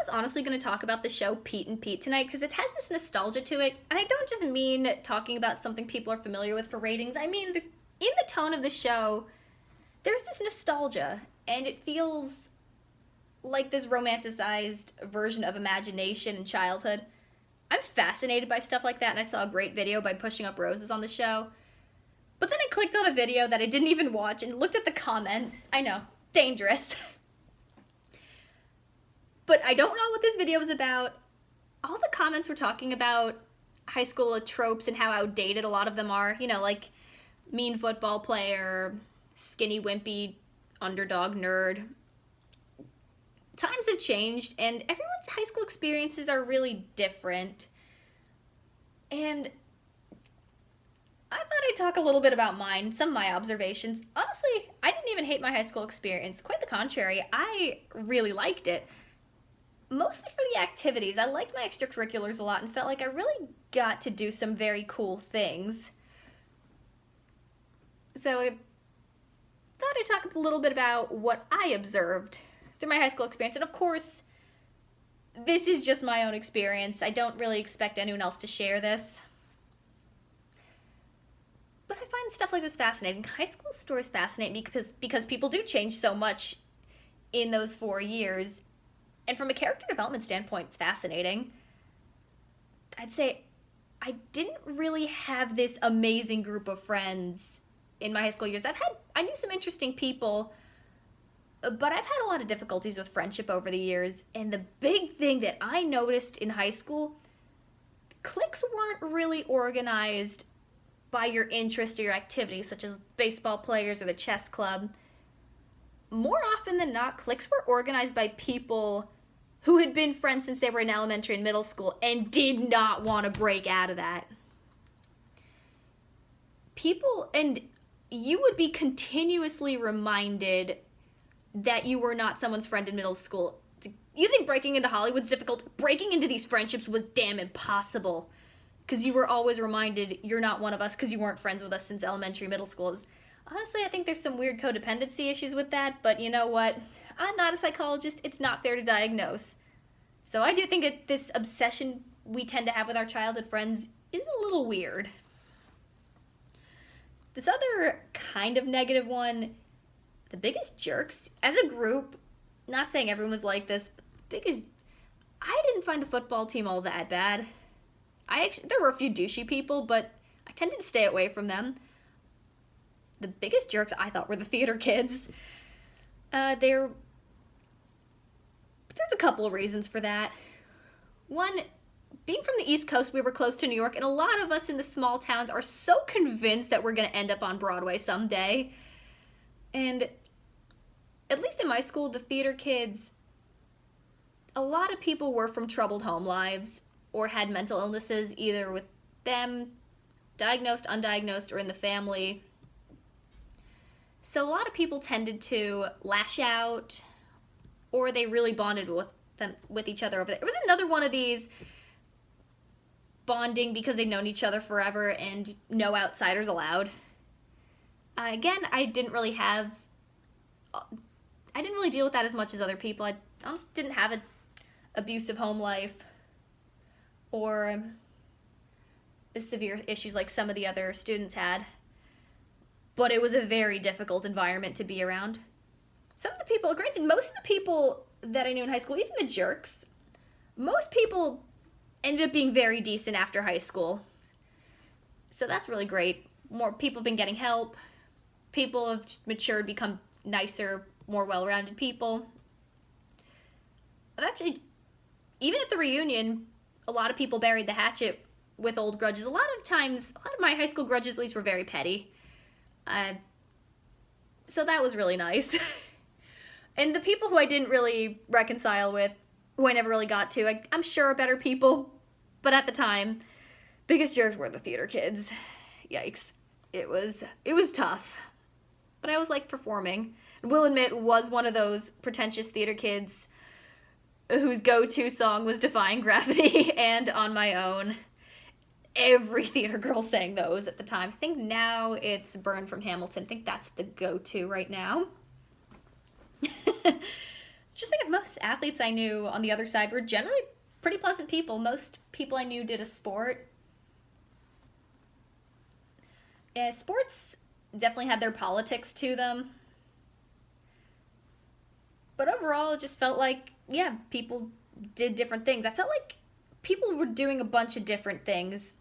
was honestly going to talk about the show Pete and Pete tonight because it has this nostalgia to it. And I don't just mean talking about something people are familiar with for ratings. I mean, in the tone of the show, there's this nostalgia. And it feels like this romanticized version of imagination and childhood. I'm fascinated by stuff like that, and I saw a great video by Pushing Up Roses on the show. But then I clicked on a video that I didn't even watch and looked at the comments. I know, dangerous. But I don't know what this video was about. All the comments were talking about high school tropes and how outdated a lot of them are. You know, like mean football player, skinny, wimpy, underdog nerd. Times have changed, and everyone's high school experiences are really different. And I thought I'd talk a little bit about mine, some of my observations. Honestly, I didn't even hate my high school experience. Quite the contrary, I really liked it. Mostly for the activities. I liked my extracurriculars a lot and felt like I really got to do some very cool things. So I thought I'd talk a little bit about what I observed through my high school experience. And of course, this is just my own experience. I don't really expect anyone else to share this. But I find stuff like this fascinating. High school stories fascinate me because people do change so much in those 4 years. And from a character development standpoint, it's fascinating. I'd say I didn't really have this amazing group of friends in my high school years. I knew some interesting people, but I've had a lot of difficulties with friendship over the years. And the big thing that I noticed in high school, cliques weren't really organized by your interest or your activities, such as baseball players or the chess club. More often than not, cliques were organized by people who had been friends since they were in elementary and middle school and did not want to break out of that. And you would be continuously reminded that you were not someone's friend in middle school. You think breaking into Hollywood's difficult? Breaking into these friendships was damn impossible. Because you were always reminded you're not one of us because you weren't friends with us since elementary, middle school. Honestly, I think there's some weird codependency issues with that, but you know what? I'm not a psychologist. It's not fair to diagnose. So I do think that this obsession we tend to have with our childhood friends is a little weird. This other kind of negative one, the biggest jerks, as a group, not saying everyone was like this, but I didn't find the football team all that bad. There were a few douchey people, but I tended to stay away from them. The biggest jerks I thought were the theater kids. There's a couple of reasons for that. One, being from the East Coast, we were close to New York, and a lot of us in the small towns are so convinced that we're going to end up on Broadway someday. And at least in my school, the theater kids, a lot of people were from troubled home lives or had mental illnesses, either with them, diagnosed, undiagnosed, or in the family. So a lot of people tended to lash out, or they really bonded with each other over there. It was another one of these bonding because they'd known each other forever and no outsiders allowed. Again, I didn't really deal with that as much as other people. I honestly didn't have an abusive home life or severe issues like some of the other students had. But it was a very difficult environment to be around. Some of the people, granted, most of the people that I knew in high school, even the jerks, most people ended up being very decent after high school. So that's really great. More people have been getting help. People have matured, become nicer, more well-rounded people. Actually, even at the reunion, a lot of people buried the hatchet with old grudges. A lot of my high school grudges at least were very petty. So that was really nice. And the people who I didn't really reconcile with, who I never really got to, I'm sure are better people. But at the time, biggest jerks were the theater kids. Yikes. It was tough. But I was like performing. And will admit, was one of those pretentious theater kids whose go-to song was Defying Gravity and On My Own. Every theater girl sang those at the time. I think now it's Burn from Hamilton. I think that's the go-to right now. just think of most athletes I knew on the other side were generally pretty pleasant people. Most people I knew did a sport. Yeah, sports definitely had their politics to them. But overall, it just felt like, yeah, people did different things. I felt like people were doing a bunch of different things.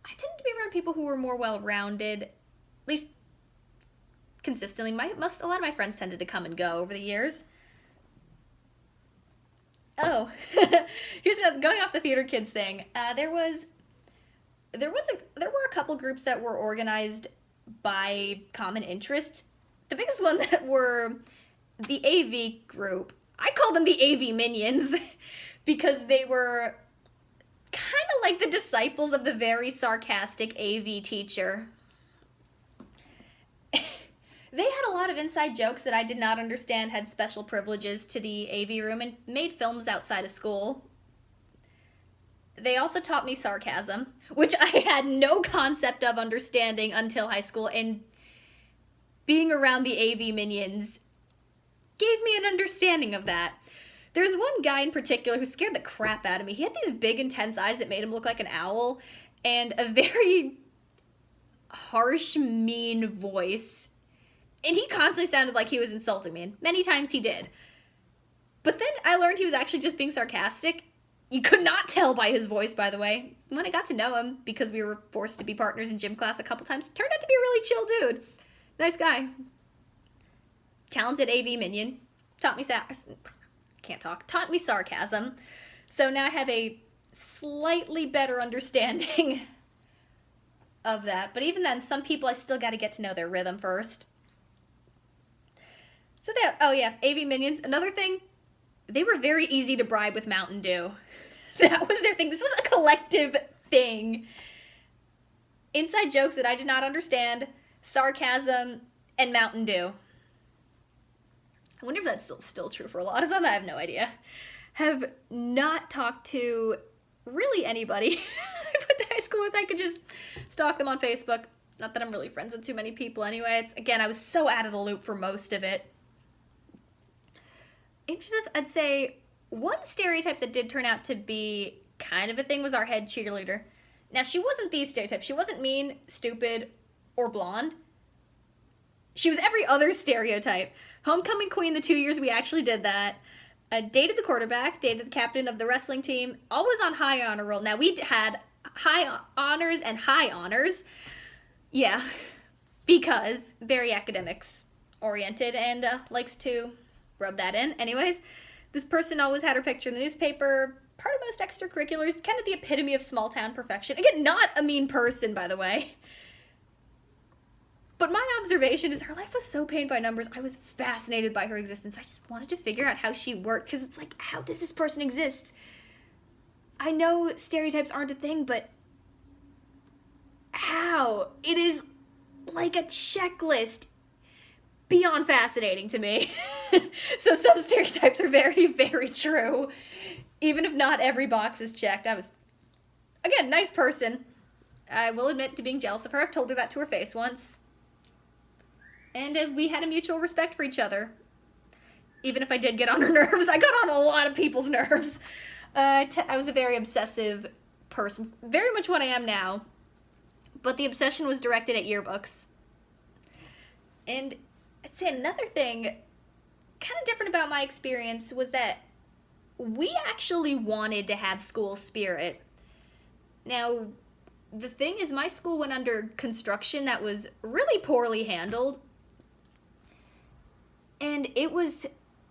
I tended to be around people who were more well-rounded, at least consistently. A lot of my friends tended to come and go over the years. Oh, here's another, going off the theater kids thing. There were a couple groups that were organized by common interests. The biggest one that were the AV group. I call them the AV minions because they were kind of like the disciples of the very sarcastic AV teacher. They had a lot of inside jokes that I did not understand, had special privileges to the AV room, and made films outside of school. They also taught me sarcasm, which I had no concept of understanding until high school, and being around the AV minions gave me an understanding of that. There's one guy in particular who scared the crap out of me. He had these big, intense eyes that made him look like an owl, and a very harsh, mean voice. And he constantly sounded like he was insulting me, and many times he did. But then I learned he was actually just being sarcastic. You could not tell by his voice, by the way. When I got to know him, because we were forced to be partners in gym class a couple times, turned out to be a really chill dude. Nice guy. Talented AV minion. Taught me sarcasm. So now I have a slightly better understanding of that. But even then, some people I still got to get to know their rhythm first. So there, oh yeah, AV minions. Another thing, they were very easy to bribe with Mountain Dew. That was their thing. This was a collective thing. Inside jokes that I did not understand, sarcasm, and Mountain Dew. I wonder if that's still true for a lot of them. I have no idea. Have not talked to really anybody I went to high school with. I could just stalk them on Facebook. Not that I'm really friends with too many people anyway. Again, I was so out of the loop for most of it. Interesting, I'd say one stereotype that did turn out to be kind of a thing was our head cheerleader. Now, she wasn't these stereotypes. She wasn't mean, stupid, or blonde. She was every other stereotype. Homecoming queen the 2 years we actually did that. Dated the quarterback, dated the captain of the wrestling team. Always on high honor roll. Now, we had high honors and high honors. Yeah, because very academics oriented and likes to rub that in. Anyways, this person always had her picture in the newspaper, part of most extracurriculars, kind of the epitome of small town perfection. Again, not a mean person, by the way. But my observation is her life was so painted by numbers. I was fascinated by her existence. I just wanted to figure out how she worked, because it's like, how does this person exist? I know stereotypes aren't a thing, but how? It is like a checklist. Beyond fascinating to me. So some stereotypes are very, very true. Even if not every box is checked. I was, again, nice person. I will admit to being jealous of her. I've told her that to her face once. And we had a mutual respect for each other. Even if I did get on her nerves. I got on a lot of people's nerves. I was a very obsessive person. Very much what I am now. But the obsession was directed at yearbooks. And I'd say another thing kind of different about my experience was that we actually wanted to have school spirit. Now, the thing is, my school went under construction that was really poorly handled. And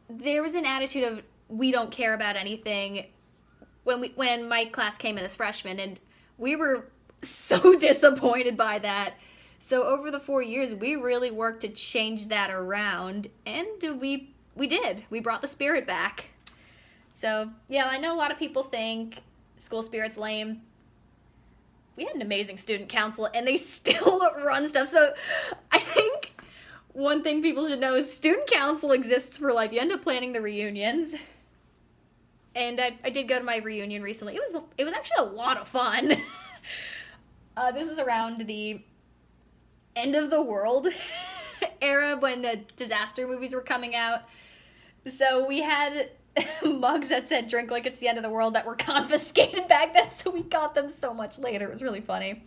there was an attitude of, we don't care about anything when my class came in as freshmen, and we were so disappointed by that. So over the 4 years, we really worked to change that around, and we did. We brought the spirit back. So, yeah, I know a lot of people think school spirit's lame. We had an amazing student council, and they still run stuff. So I think one thing people should know is student council exists for life. You end up planning the reunions. And I did go to my reunion recently. It was actually a lot of fun. This is around the end of the world era when the disaster movies were coming out. So we had mugs that said "drink like it's the end of the world" that were confiscated back then, so we got them so much later. It was really funny.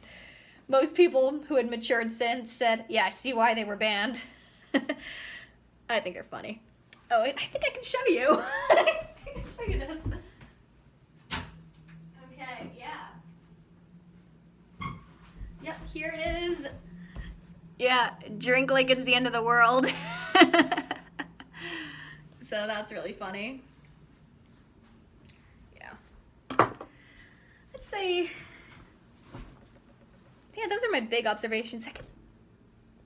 Most people who had matured since said, "Yeah, I see why they were banned." I think they're funny. Oh, I think I can show you. I can show you this. Okay, yeah. Yep, here it is. Yeah, drink like it's the end of the world. So that's really funny. Yeah. Let's say, yeah, those are my big observations. I could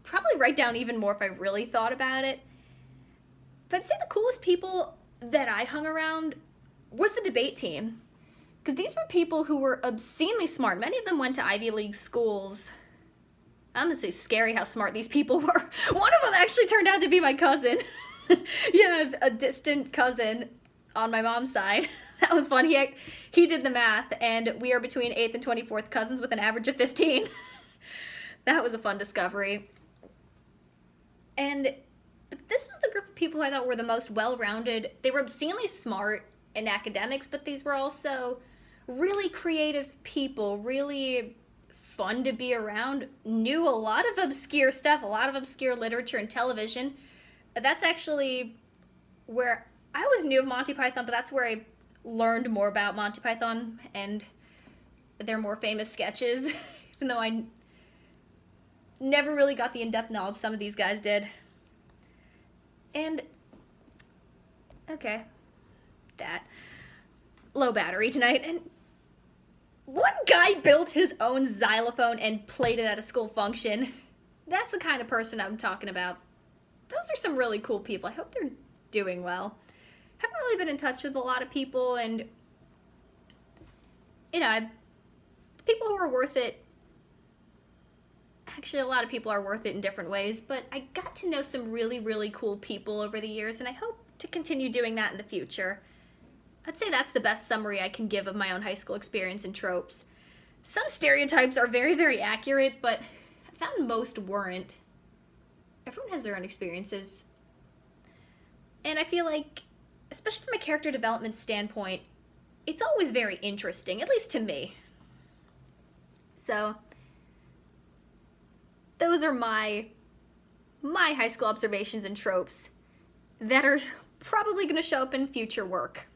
probably write down even more if I really thought about it. But I'd say the coolest people that I hung around was the debate team. Because these were people who were obscenely smart. Many of them went to Ivy League schools. Honestly, scary how smart these people were. One of them actually turned out to be my cousin. Yeah, a distant cousin on my mom's side. That was fun. He did the math, and we are between 8th and 24th cousins with an average of 15. That was a fun discovery. And this was the group of people who I thought were the most well-rounded. They were obscenely smart in academics, but these were also really creative people, really fun to be around, knew a lot of obscure stuff, a lot of obscure literature and television. That's actually where I always knew of Monty Python, but that's where I learned more about Monty Python and their more famous sketches, even though I never really got the in-depth knowledge some of these guys did. And, okay, that. Low battery tonight, and one guy built his own xylophone and played it at a school function. That's the kind of person I'm talking about. Those are some really cool people. I hope they're doing well. Haven't really been in touch with a lot of people, and, you know, people who are worth it, actually a lot of people are worth it in different ways, but I got to know some really, really cool people over the years, and I hope to continue doing that in the future. I'd say that's the best summary I can give of my own high school experience in Tropes. Some stereotypes are very, very accurate, but I found most weren't. Everyone has their own experiences. And I feel like, especially from a character development standpoint, it's always very interesting, at least to me. So, those are my high school observations and tropes that are probably going to show up in future work.